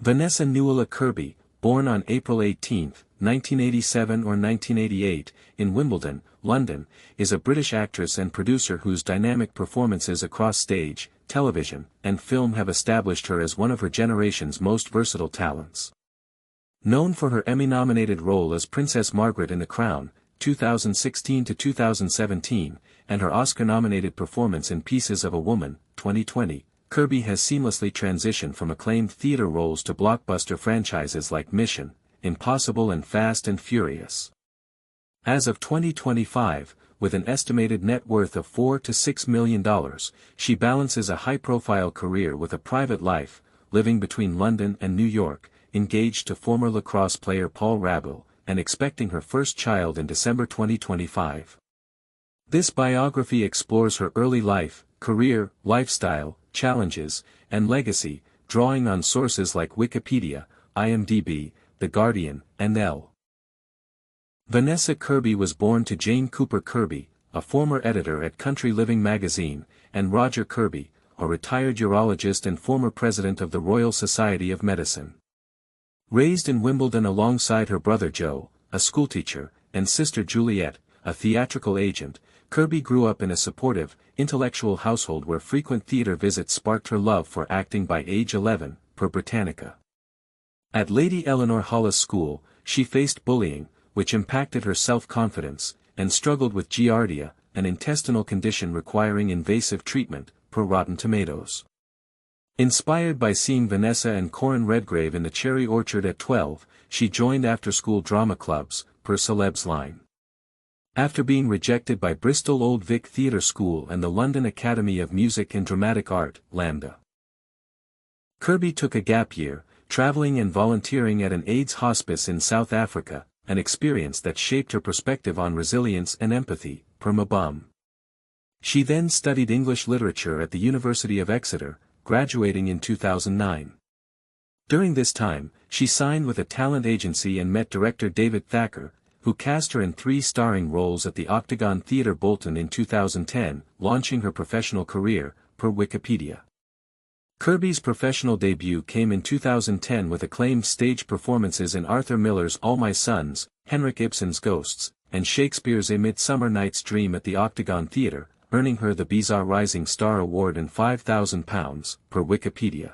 Vanessa Kirby, born on April 18, 1987 or 1988, in Wimbledon, London, is a British actress and producer whose dynamic performances across stage, television, and film have established her as one of her generation's most versatile talents. Known for her Emmy-nominated role as Princess Margaret in The Crown, 2016 to 2017, and her Oscar-nominated performance in Pieces of a Woman, 2020, Kirby has seamlessly transitioned from acclaimed theater roles to blockbuster franchises like Mission: Impossible and Fast and Furious. As of 2025, with an estimated net worth of $4 to $6 million, she balances a high-profile career with a private life, living between London and New York, engaged to former lacrosse player Paul Rabil, and expecting her first child in December 2025. This biography explores her early life, career, lifestyle, challenges, and legacy, drawing on sources like Wikipedia, IMDb, The Guardian, and Elle. Vanessa Kirby was born to Jane Cooper Kirby, a former editor at Country Living magazine, and Roger Kirby, a retired urologist and former president of the Royal Society of Medicine. Raised in Wimbledon alongside her brother Joe, a schoolteacher, and sister Juliet, a theatrical agent, Kirby grew up in a supportive, intellectual household where frequent theater visits sparked her love for acting by age 11, per Britannica. At Lady Eleanor Hollis School, she faced bullying, which impacted her self-confidence, and struggled with giardia, an intestinal condition requiring invasive treatment, per Rotten Tomatoes. Inspired by seeing Vanessa and Corin Redgrave in the Cherry Orchard at 12, she joined after-school drama clubs, per Celebs Line. After being rejected by Bristol Old Vic Theatre School and the London Academy of Music and Dramatic Art, Lambda, Kirby took a gap year, traveling and volunteering at an AIDS hospice in South Africa, an experience that shaped her perspective on resilience and empathy, per Mabum. She then studied English literature at the University of Exeter, graduating in 2009. During this time, she signed with a talent agency and met director David Thacker, who cast her in 3 starring roles at the Octagon Theatre Bolton in 2010, launching her professional career, per Wikipedia. Kirby's professional debut came in 2010 with acclaimed stage performances in Arthur Miller's All My Sons, Henrik Ibsen's Ghosts, and Shakespeare's A Midsummer Night's Dream at the Octagon Theatre, earning her the Bizarre Rising Star Award and £5,000, per Wikipedia.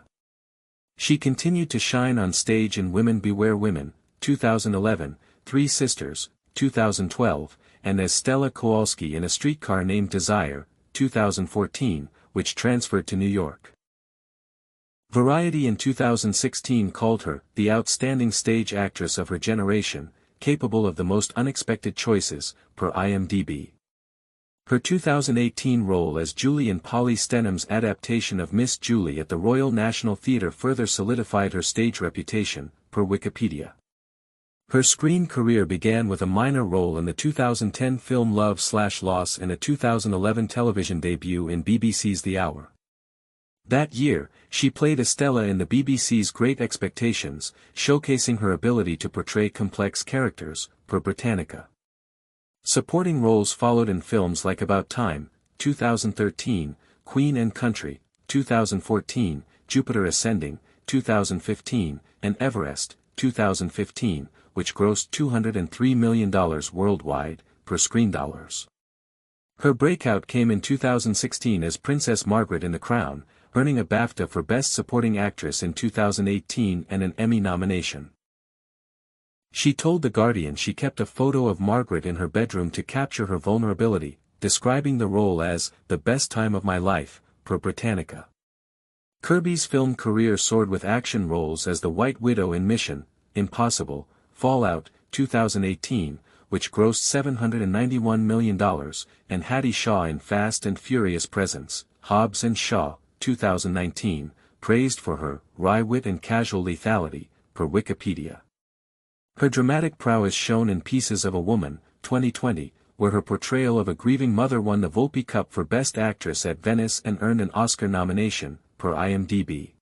She continued to shine on stage in Women Beware Women, 2011, Three Sisters, 2012, and as Stella Kowalski in A Streetcar Named Desire, 2014, which transferred to New York. Variety in 2016 called her the outstanding stage actress of her generation, capable of the most unexpected choices, per IMDb. Her 2018 role as Julie in Polly Stenham's adaptation of Miss Julie at the Royal National Theatre further solidified her stage reputation, per Wikipedia. Her screen career began with a minor role in the 2010 film Love/Loss and a 2011 television debut in BBC's The Hour. That year, she played Estella in the BBC's Great Expectations, showcasing her ability to portray complex characters, per Britannica. Supporting roles followed in films like About Time, 2013, Queen and Country, 2014, Jupiter Ascending, 2015, and Everest, 2015, which grossed $203 million worldwide, per Screen Dollars. Her breakout came in 2016 as Princess Margaret in The Crown, earning a BAFTA for Best Supporting Actress in 2018 and an Emmy nomination. She told The Guardian she kept a photo of Margaret in her bedroom to capture her vulnerability, describing the role as the best time of my life, per Britannica. Kirby's film career soared with action roles as the White Widow in Mission: Impossible, Fallout, 2018, which grossed $791 million, and Hattie Shaw in Fast and Furious Presence, Hobbs and Shaw, 2019, praised for her wry wit and casual lethality, per Wikipedia. Her dramatic prowess shone in Pieces of a Woman, 2020, where her portrayal of a grieving mother won the Volpe Cup for Best Actress at Venice and earned an Oscar nomination, per IMDb.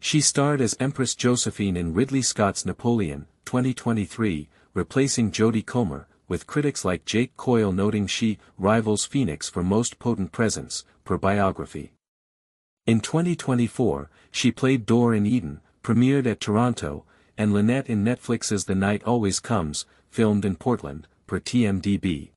She starred as Empress Josephine in Ridley Scott's Napoleon, 2023, replacing Jodie Comer, with critics like Jake Coyle noting she rivals Phoenix for most potent presence, per Biography. In 2024, she played Dor in Eden, premiered at Toronto, and Lynette in Netflix's The Night Always Comes, filmed in Portland, per TMDb.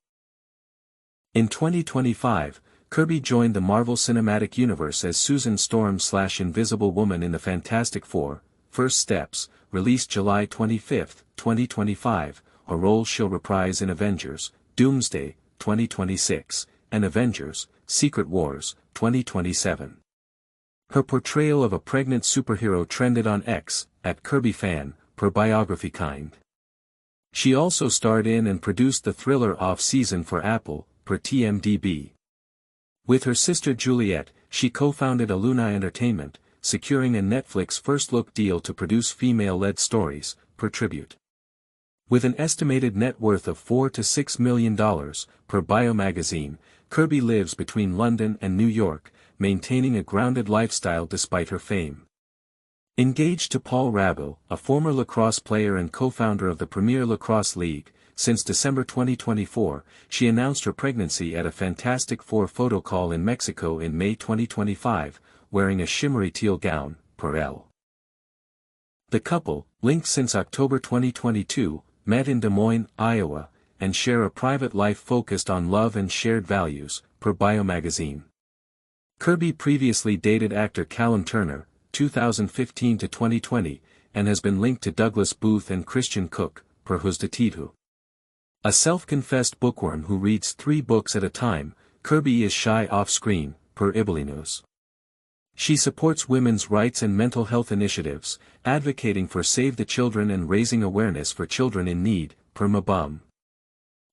In 2025, Kirby joined the Marvel Cinematic Universe as Susan Storm/Invisible Woman in the Fantastic Four: First Steps, released July 25, 2025, a role she'll reprise in Avengers: Doomsday, 2026, and Avengers: Secret Wars, 2027. Her portrayal of a pregnant superhero trended on X, @KirbyFan, per Biography kind. She also starred in and produced the thriller Off-Season for Apple, per TMDb. With her sister Juliet, she co-founded Aluna Entertainment, securing a Netflix first-look deal to produce female-led stories, per Tribute. With an estimated net worth of $4 to $6 million, per Bio magazine, Kirby lives between London and New York, maintaining a grounded lifestyle despite her fame. Engaged to Paul Rabil, a former lacrosse player and co-founder of the Premier Lacrosse League, since December 2024, she announced her pregnancy at a Fantastic Four photo call in Mexico in May 2025, wearing a shimmery teal gown, per Elle. The couple, linked since October 2022, met in Des Moines, Iowa, and share a private life focused on love and shared values, per Bio magazine. Kirby previously dated actor Callum Turner, 2015 to 2020, and has been linked to Douglas Booth and Christian Cook, per Hustatidhu. A self-confessed bookworm who reads 3 books at a time, Kirby is shy off-screen, per Ibelinews. She supports women's rights and mental health initiatives, advocating for Save the Children and raising awareness for children in need, per Mabum.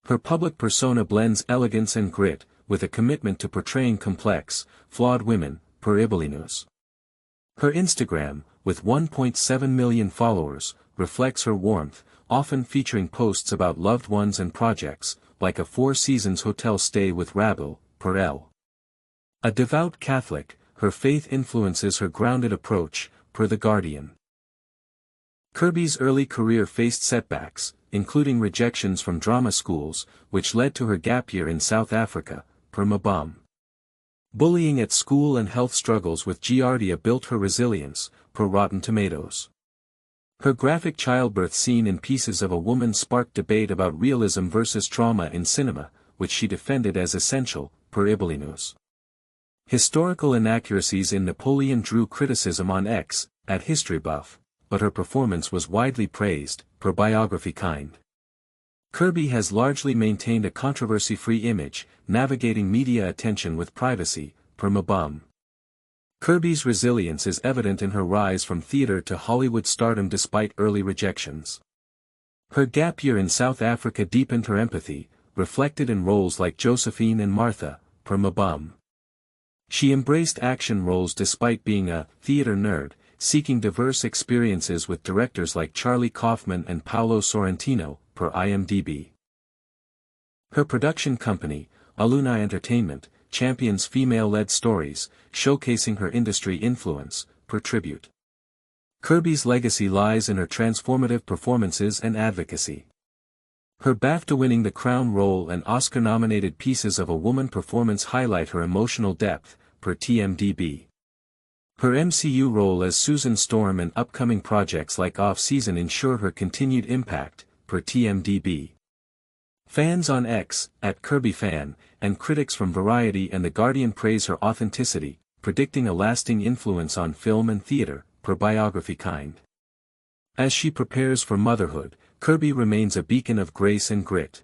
Her public persona blends elegance and grit, with a commitment to portraying complex, flawed women, per Ibelinews. Her Instagram, with 1.7 million followers, reflects her warmth, often featuring posts about loved ones and projects, like a 4 seasons hotel stay with Rabil, per Elle. A devout Catholic, her faith influences her grounded approach, per The Guardian. Kirby's early career faced setbacks, including rejections from drama schools, which led to her gap year in South Africa, per Mabum. Bullying at school and health struggles with Giardia built her resilience, per Rotten Tomatoes. Her graphic childbirth scene in Pieces of a Woman sparked debate about realism versus trauma in cinema, which she defended as essential, per Ibelinews. Historical inaccuracies in Napoleon drew criticism on X, @HistoryBuff, but her performance was widely praised, per Biography kind. Kirby has largely maintained a controversy-free image, navigating media attention with privacy, per Mabum. Kirby's resilience is evident in her rise from theater to Hollywood stardom despite early rejections. Her gap year in South Africa deepened her empathy, reflected in roles like Josephine and Martha, per Mabum. She embraced action roles despite being a theater nerd, seeking diverse experiences with directors like Charlie Kaufman and Paolo Sorrentino, per IMDb. Her production company, Aluna Entertainment, champions female-led stories, showcasing her industry influence, per Tribute. Kirby's legacy lies in her transformative performances and advocacy. Her BAFTA-winning The Crown role and Oscar-nominated Pieces of a Woman performance highlight her emotional depth, per TMDb. Her MCU role as Susan Storm and upcoming projects like Off-Season ensure her continued impact, per TMDb. Fans on X, @KirbyFan, and critics from Variety and The Guardian praise her authenticity, predicting a lasting influence on film and theater, per Biography kind. As she prepares for motherhood, Kirby remains a beacon of grace and grit.